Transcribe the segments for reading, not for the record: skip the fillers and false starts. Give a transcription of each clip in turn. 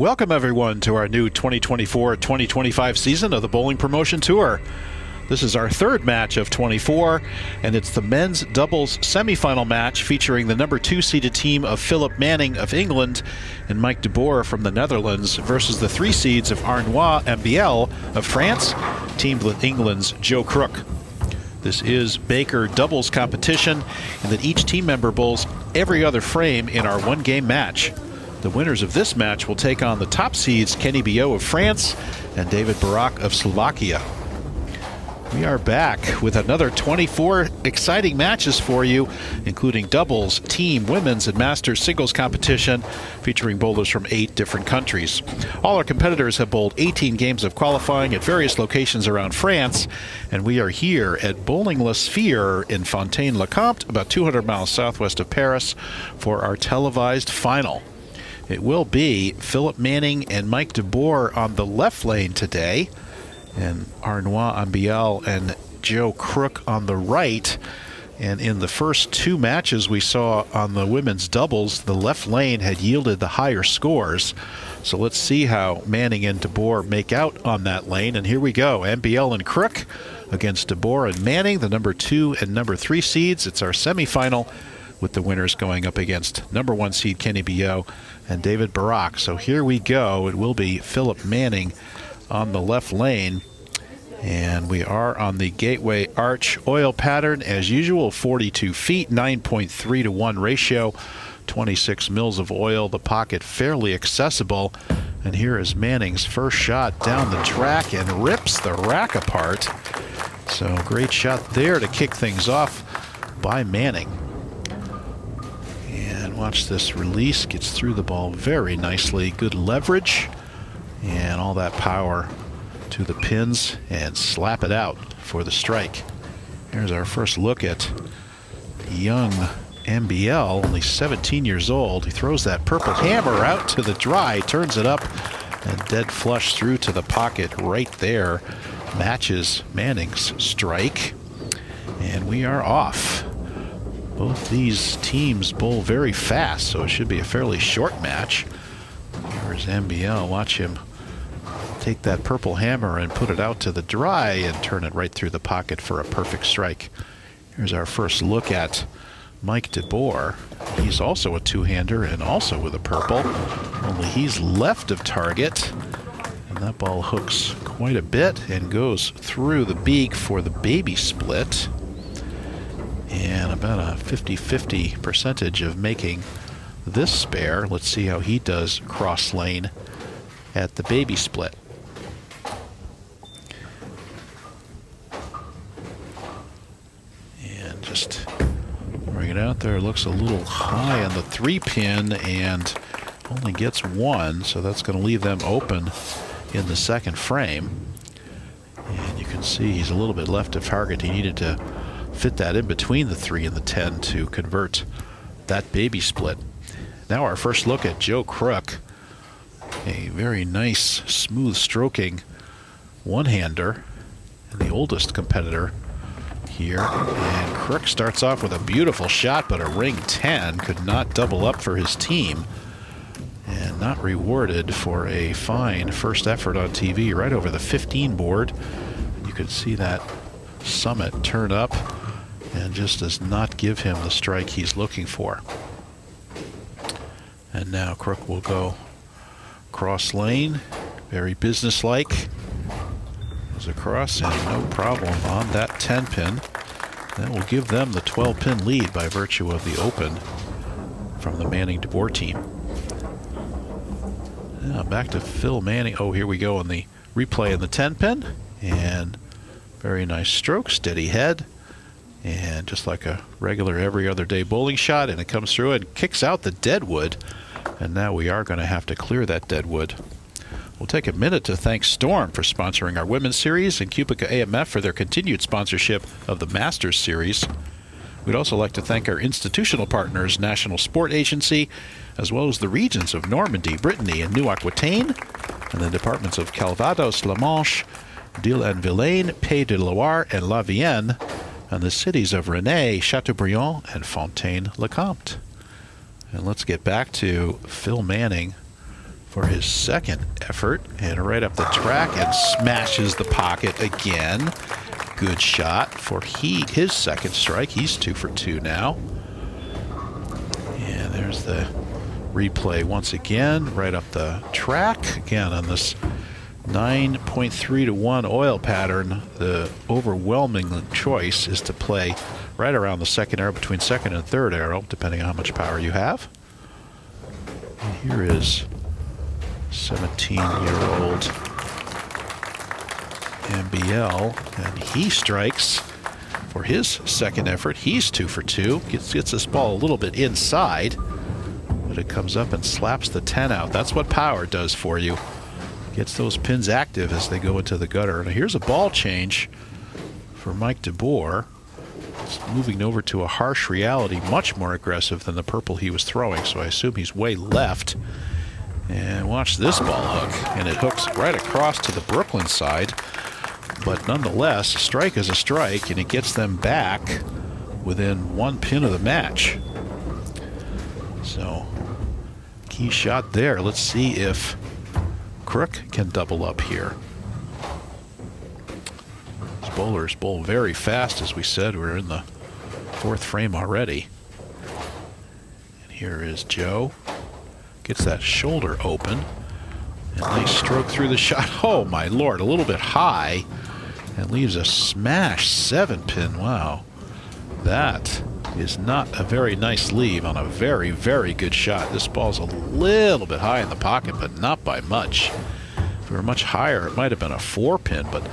Welcome everyone to our new 2024-2025 season of the Bowling Promotion Tour. This is our third match of 24, and it's the men's doubles semifinal match featuring the number 2 seeded team of Philip Manning of England and Mike de Boer from the Netherlands versus the 3 seeds of Arenui Ambiehl of France, teamed with England's Joe Crook. This is Baker doubles competition, and that each team member bowls every other frame in our one-game match. The winners of this match will take on the top seeds Kenny Bio of France and David Barak of Slovakia. We are back with another 24 exciting matches for you, including doubles, team, women's, and masters singles competition featuring bowlers from 8 different countries. All our competitors have bowled 18 games of qualifying at various locations around France, and we are here at Bowling La Sphère in Fontaine, Comte, about 200 miles southwest of Paris, for our televised final. It will be Philip Manning and Mike de Boer on the left lane today, and Arenui Ambiehl and Joe Crook on the right. And in the first 2 matches we saw on the women's doubles, the left lane had yielded the higher scores. So let's see how Manning and de Boer make out on that lane. And here we go, Ambiehl and Crook against de Boer and Manning, the number 2 and number 3 seeds. It's our semifinal, with the winners going up against number 1 seed Kenny Bio and David Barak. So here we go. It will be Philip Manning on the left lane. And we are on the Gateway Arch oil pattern as usual, 42 feet, 9.3 to 1 ratio, 26 mils of oil, the pocket fairly accessible. And here is Manning's first shot down the track and rips the rack apart. So great shot there to kick things off by Manning. And watch this release, gets through the ball very nicely. Good leverage and all that power to the pins and slap it out for the strike. Here's our first look at young Ambiehl, only 17 years old. He throws that purple hammer out to the dry, turns it up, and dead flush through to the pocket right there. Matches Manning's strike. And we are off. Both these teams bowl very fast, so it should be a fairly short match. Here's Ambiehl. Watch him take that purple hammer and put it out to the dry and turn it right through the pocket for a perfect strike. Here's our first look at Mike de Boer. He's also a two-hander and also with a purple, only he's left of target. And that ball hooks quite a bit and goes through the beak for the baby split. And about a 50-50 percentage of making this spare. Let's see how he does cross lane at the baby split. And just bring it out there. Looks a little high on the 3-pin and only gets 1, so that's going to leave them open in the second frame. And you can see he's a little bit left of target. He needed to fit that in between the 3 and the 10 to convert that baby split. Now our first look at Joe Crook, a very nice smooth stroking one-hander and the oldest competitor here. And Crook starts off with a beautiful shot, but a ring 10 could not double up for his team and not rewarded for a fine first effort on TV right over the 15 board. You could see that summit turn up and just does not give him the strike he's looking for. And now Crook will go cross lane, very businesslike. Goes across and no problem on that 10-pin. That will give them the 12-pin lead by virtue of the open from the Manning de Boer team. Now back to Phil Manning. Oh, here we go on the replay in the 10-pin. And very nice stroke, steady head. And just like a regular every other day bowling shot, and it comes through and kicks out the deadwood. And now we are going to have to clear that deadwood. We'll take a minute to thank Storm for sponsoring our Women's Series and Cubica AMF for their continued sponsorship of the Masters Series. We'd also like to thank our institutional partners, National Sport Agency, as well as the regions of Normandy, Brittany, and New-Aquitaine, and the departments of Calvados, La Manche, d'Ille-et-Vilaine, Pays de Loire, and La Vienne, and the cities of Rennes, Chateaubriand, and Fontaine-le-Comte. And let's get back to Phil Manning for his second effort, and right up the track and smashes the pocket again. Good shot for his second strike. He's 2 for 2 now. And there's the replay once again, right up the track. Again, on this 9.3 to 1 oil pattern, the overwhelming choice is to play right around the second arrow, between second and third arrow, depending on how much power you have. And here is 17-year-old Ambiehl, and he strikes for his second effort. He's 2 for 2. Gets this ball a little bit inside, but it comes up and slaps the 10 out. That's what power does for you. Gets those pins active as they go into the gutter. And here's a ball change for Mike de Boer. It's moving over to a harsh reality, much more aggressive than the purple he was throwing, so I assume he's way left. And watch this ball hook, and it hooks right across to the Brooklyn side. But nonetheless, a strike is a strike, and it gets them back within 1 pin of the match. So, key shot there. Let's see if Crook can double up here. These bowlers bowl very fast, as we said. We're in the 4th frame already. And here is Joe. Gets that shoulder open. And nice stroke through the shot. Oh, my Lord, a little bit high. And leaves a smash 7-pin. Wow. That is not a very nice leave on a very, very good shot. This ball's a little bit high in the pocket, but not by much. If we were much higher, it might have been a 4-pin, but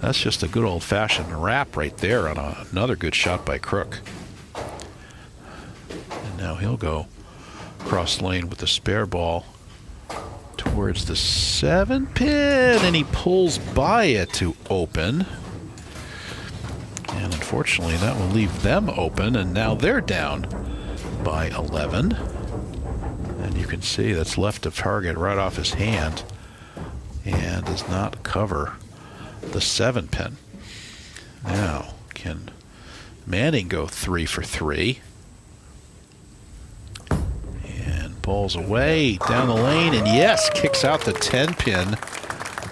that's just a good old-fashioned wrap right there on another good shot by Crook. And now he'll go cross lane with the spare ball towards the 7-pin, and he pulls by it to open. And unfortunately, that will leave them open, and now they're down by 11. And you can see that's left of target right off his hand and does not cover the 7-pin. Now, can Manning go 3 for 3? And balls away down the lane, and yes, kicks out the 10-pin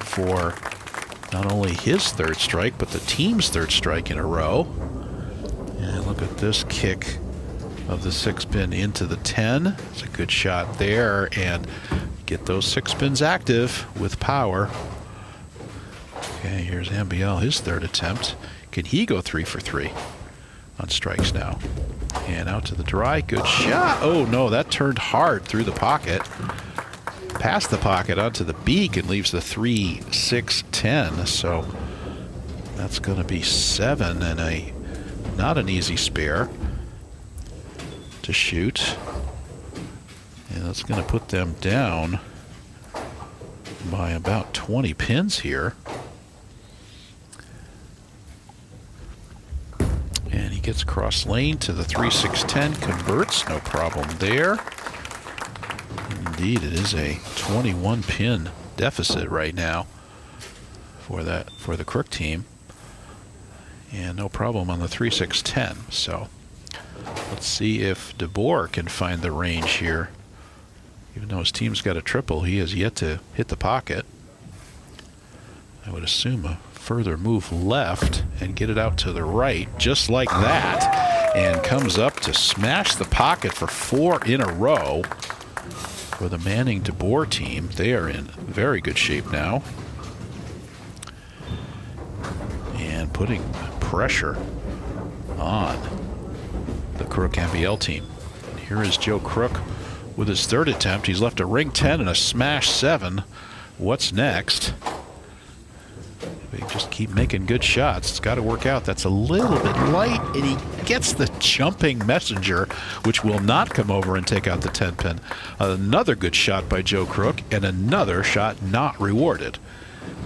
for not only his 3rd strike, but the team's 3rd strike in a row. And look at this kick of the 6-pin into the 10. It's a good shot there, and get those 6-pins active with power. Okay, here's Ambiehl, his 3rd attempt. Can he go 3 for 3 on strikes now? And out to the dry, good shot. Oh no, that turned hard through the pocket. Past the pocket onto the beak and leaves the 3, 6, 10. So that's going to be 7 and not an easy spare to shoot. And that's going to put them down by about 20 pins here. And he gets cross lane to the 3, 6, 10, converts, no problem there. Indeed, it is a 21-pin deficit right now for the Crook team, and no problem on the 3, 6, 10. So let's see if de Boer can find the range here. Even though his team's got a triple, he has yet to hit the pocket. I would assume a further move left and get it out to the right, just like that, and comes up to smash the pocket for 4 in a row. For the Manning de Boer team, they are in very good shape now. And putting pressure on the Crook Ambiehl team. And here is Joe Crook with his 3rd attempt. He's left a ring 10 and a smash 7. What's next? They just keep making good shots. It's got to work out. That's a little bit light, and he gets the jumping messenger, which will not come over and take out the 10-pin. Another good shot by Joe Crook, and another shot not rewarded.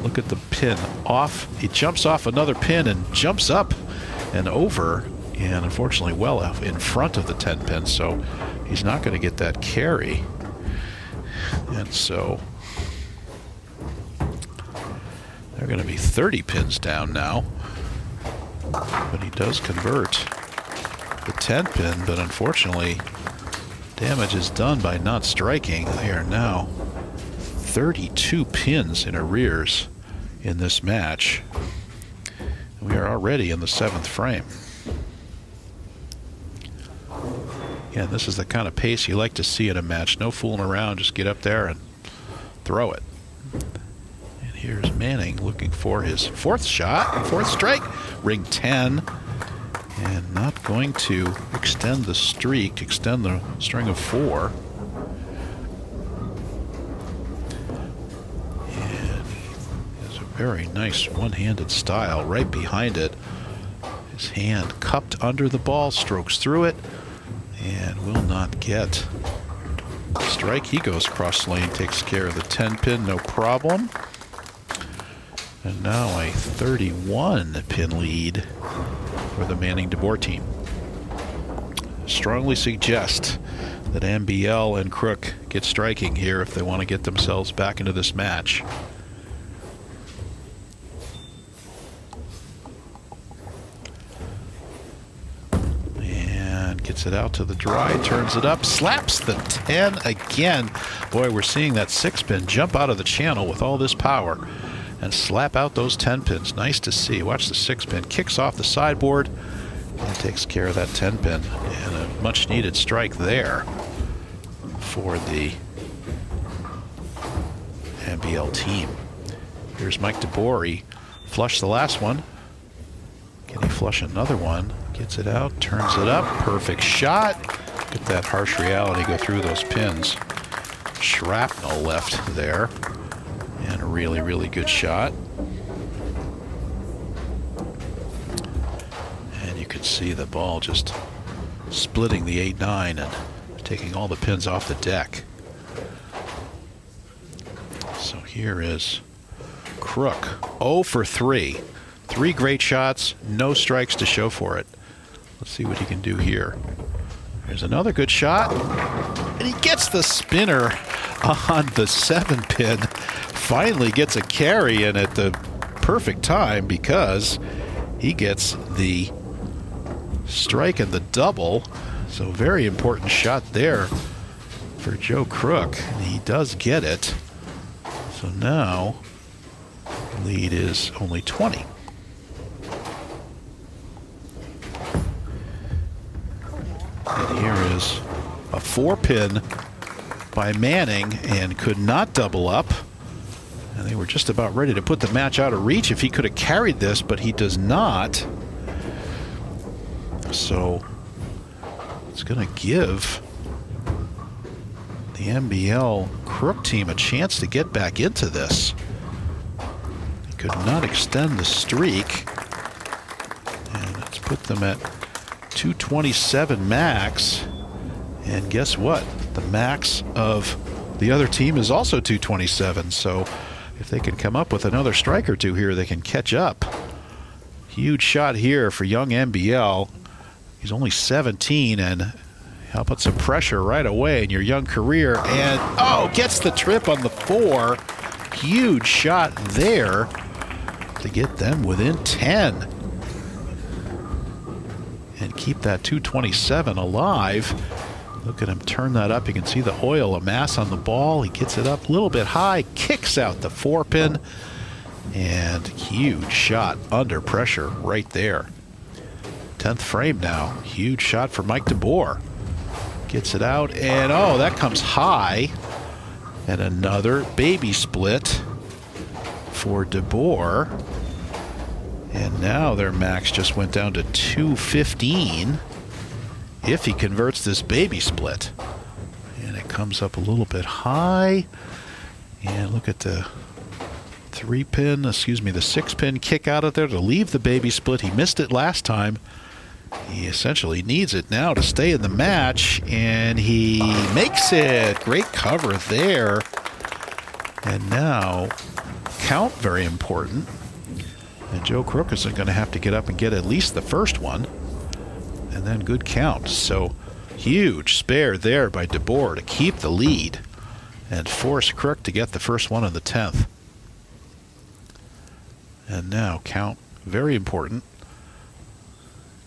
Look at the pin off. He jumps off another pin and jumps up and over, and unfortunately well in front of the 10-pin, so he's not going to get that carry. And so they're going to be 30 pins down now. But he does convert the 10-pin, but unfortunately damage is done by not striking. They are now 32 pins in arrears in this match. We are already in the 7th frame. Yeah, this is the kind of pace you like to see in a match. No fooling around, just get up there and throw it. And here's Manning looking for his 4th shot, 4th strike, ring 10. And not going to extend the streak, extend the string of 4. And he has a very nice one-handed style right behind it. His hand cupped under the ball, strokes through it, and will not get a strike. He goes cross lane, takes care of the 10 pin, no problem. And now a 31 pin lead for the Manning de Boer team. Strongly suggest that Ambiehl and Crook get striking here if they want to get themselves back into this match. And gets it out to the dry, turns it up, slaps the 10 again. Boy, we're seeing that 6 pin jump out of the channel with all this power and slap out those 10 pins. Nice to see. Watch the 6 pin. Kicks off the sideboard and takes care of that 10 pin. And a much needed strike there for the Ambiehl team. Here's Mike de Boer. He flushed the last one. Can he flush another one? Gets it out, turns it up. Perfect shot. Look at that harsh reality go through those pins. Shrapnel left there. And a really, really good shot. And you could see the ball just splitting the 8-9 and taking all the pins off the deck. So here is Crook. 0 for 3. 3 great shots, no strikes to show for it. Let's see what he can do here. There's another good shot. And he gets the spinner on the 7 pin. Finally gets a carry in at the perfect time because he gets the strike and the double. So very important shot there for Joe Crook. And he does get it. So now the lead is only 20. And here is a 4 pin by Manning and could not double up. And they were just about ready to put the match out of reach if he could have carried this, but he does not. So it's going to give the Ambiehl Crook team a chance to get back into this. He could not extend the streak. And let's put them at 227 max. And guess what? The max of the other team is also 227. So if they can come up with another strike or two here, they can catch up. Huge shot here for young Ambiehl. He's only 17, and he'll put some pressure right away in your young career. And, oh, gets the trip on the 4. Huge shot there to get them within 10. And keep that 227 alive. Look at him turn that up. You can see the oil amass on the ball. He gets it up a little bit high, kicks out the 4 pin, and huge shot under pressure right there. 10th frame now. Huge shot for Mike de Boer. Gets it out, and oh, that comes high. And another baby split for de Boer. And now their max just went down to 215. If he converts this baby split. And it comes up a little bit high. And look at the 3 pin, excuse me, the 6 pin kick out of there to leave the baby split. He missed it last time. He essentially needs it now to stay in the match. And he makes it. Great cover there. And now, count very important. And Joe Crook is going to have to get up and get at least the first one. And then good count. So huge spare there by de Boer to keep the lead and force Crook to get the first one in the 10th. And now count, very important.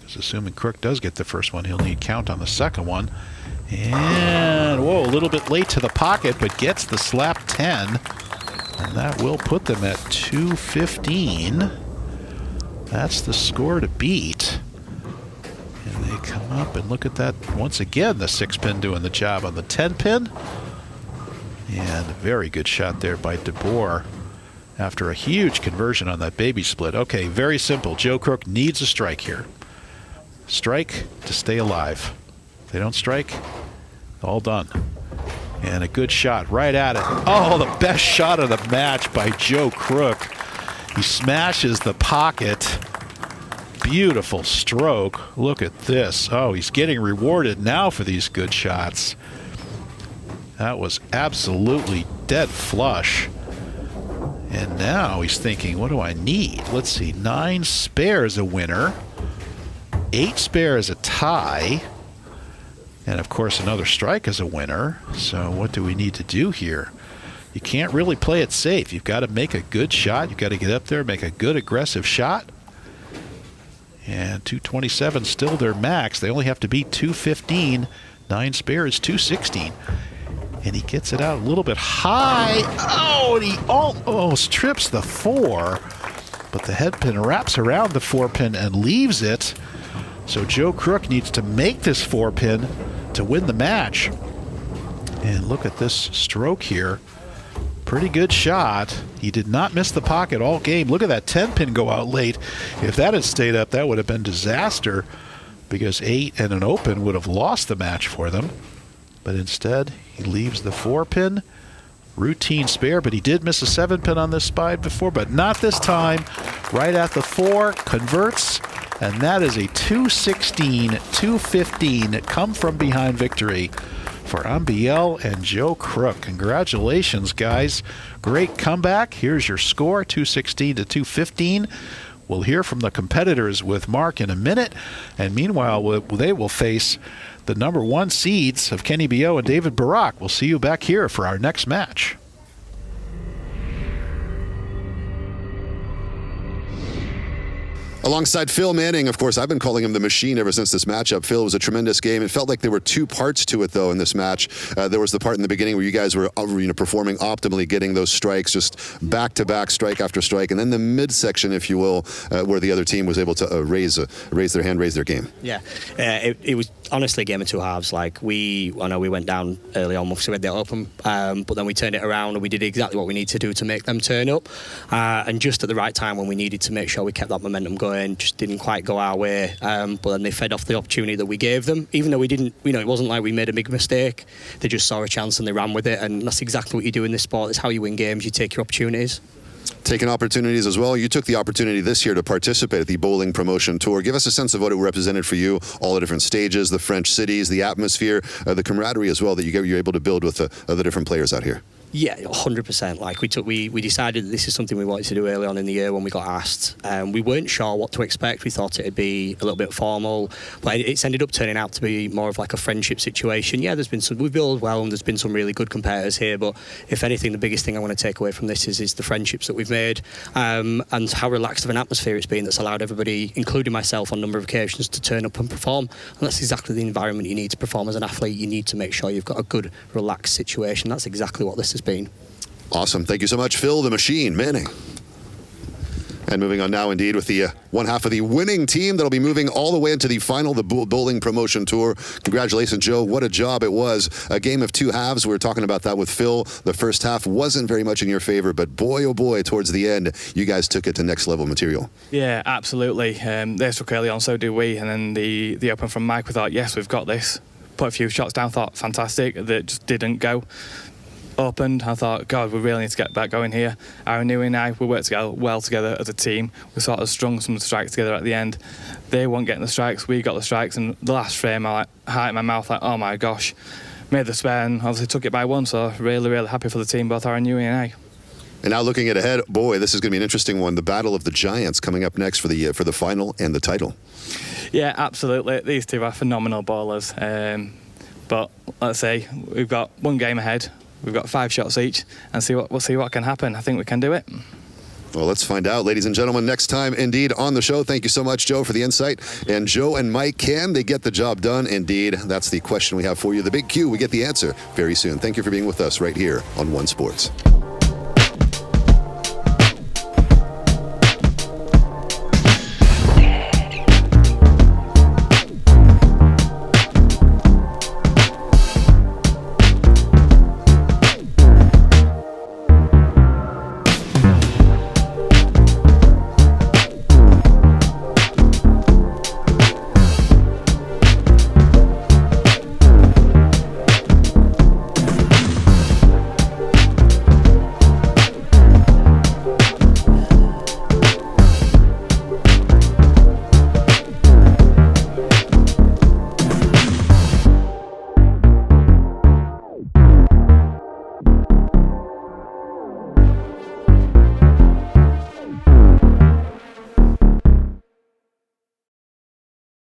Because assuming Crook does get the first one, he'll need count on the second one. And, whoa, a little bit late to the pocket, but gets the slap 10. And that will put them at 215. That's the score to beat. And they come up and look at that. Once again, the 6-pin doing the job on the 10-pin. And a very good shot there by Boer after a huge conversion on that baby split. Okay, very simple. Joe Crook needs a strike here. Strike to stay alive. If they don't strike, all done. And a good shot right at it. Oh, the best shot of the match by Joe Crook. He smashes the pocket. Beautiful stroke. Look at this. Oh, he's getting rewarded now for these good shots. That was absolutely dead flush. And now he's thinking, what do I need? Let's see, 9 spare is a winner. 8 spare is a tie. And of course another strike is a winner. So what do we need to do here? You can't really play it safe. You've got to make a good shot. You've got to get up there, make a good aggressive shot. And 227 still their max. They only have to beat 215. 9 spare is 216. And he gets it out a little bit high. Oh, and he almost trips the 4. But the head pin wraps around the 4-pin and leaves it. So Joe Crook needs to make this 4-pin to win the match. And look at this stroke here. Pretty good shot. He did not miss the pocket all game. Look at that 10-pin go out late. If that had stayed up, that would have been disaster because 8 and an open would have lost the match for them. But instead, he leaves the 4-pin. Routine spare, but he did miss a 7-pin on this spide before, but not this time. Right at the 4, converts, and that is a 216-215 come from behind victory for Ambiehl and Joe Crook. Congratulations, guys. Great comeback. Here's your score, 216-215. We'll hear from the competitors with Mark in a minute, and meanwhile, they will face the number 1 seeds of Kenny B.O. and David Barak. We'll see you back here for our next match. Alongside Phil Manning, of course, I've been calling him the machine ever since this matchup. Phil, it was a tremendous game. It felt like there were 2 parts to it, though, in this match. There was the part in the beginning where you guys were performing optimally, getting those strikes, just back-to-back, strike after strike, and then the midsection, if you will, where the other team was able to raise their hand, raise their game. Yeah, it was honestly a game of 2 halves. Like I know we went down early on, so we had the open, but then we turned it around and we did exactly what we needed to do to make them turn up, and just at the right time when we needed to make sure we kept that momentum going. Just didn't quite go our way, but then they fed off the opportunity that we gave them, even though we didn't, it wasn't like we made a big mistake. They just saw a chance and they ran with it, and that's exactly what you do in this sport. It's how you win games. You take your opportunities. Taking opportunities as well. You took the opportunity this year to participate at the Bowling Promotion Tour. Give us a sense of what it represented for you, all the different stages, the French cities, the atmosphere, the camaraderie as well that you're able to build with the different players out here. Yeah, 100%. Like we decided that this is something we wanted to do early on in the year when we got asked. We weren't sure what to expect. We thought it'd be a little bit formal, but it's ended up turning out to be more of like a friendship situation. Yeah, we've built well, and there's been some really good competitors here. But if anything, the biggest thing I want to take away from this is the friendships that we've made, and how relaxed of an atmosphere it's been that's allowed everybody, including myself, on a number of occasions to turn up and perform. And that's exactly the environment you need to perform as an athlete. You need to make sure you've got a good, relaxed situation. That's exactly what this has been. Awesome. Thank you so much, Phil the Machine Manning. And moving on now, indeed, with the one half of the winning team that'll be moving all the way into the final, the Bowling Promotion Tour. Congratulations, Joe. What a job it was. A game of 2 halves. We were talking about that with Phil. The first half wasn't very much in your favor, but boy, oh boy, towards the end, you guys took it to next level material. Yeah, absolutely. They struck early on, so do we. And then the open from Mike, we thought, yes, we've got this. Put a few shots down, thought, fantastic. That just didn't go. Opened, I thought, God, we really need to get back going here. Arenui and I, we worked well together as a team. We sort of strung some strikes together at the end. They weren't getting the strikes, we got the strikes, and the last frame, I heart in my mouth, like, oh my gosh. Made the spare and obviously took it by 1, so really, really happy for the team, both Arenui and I. And now looking ahead, boy, this is going to be an interesting one. The Battle of the Giants coming up next for the final and the title. Yeah, absolutely. These two are phenomenal bowlers. But let's say we've got 1 game ahead. We've got 5 shots each, and we'll see what can happen. I think we can do it. Well, let's find out, ladies and gentlemen, next time, indeed, on the show. Thank you so much, Joe, for the insight. And Joe and Mike, can they get the job done? Indeed, that's the question we have for you. The big Q, we get the answer very soon. Thank you for being with us right here on One Sports.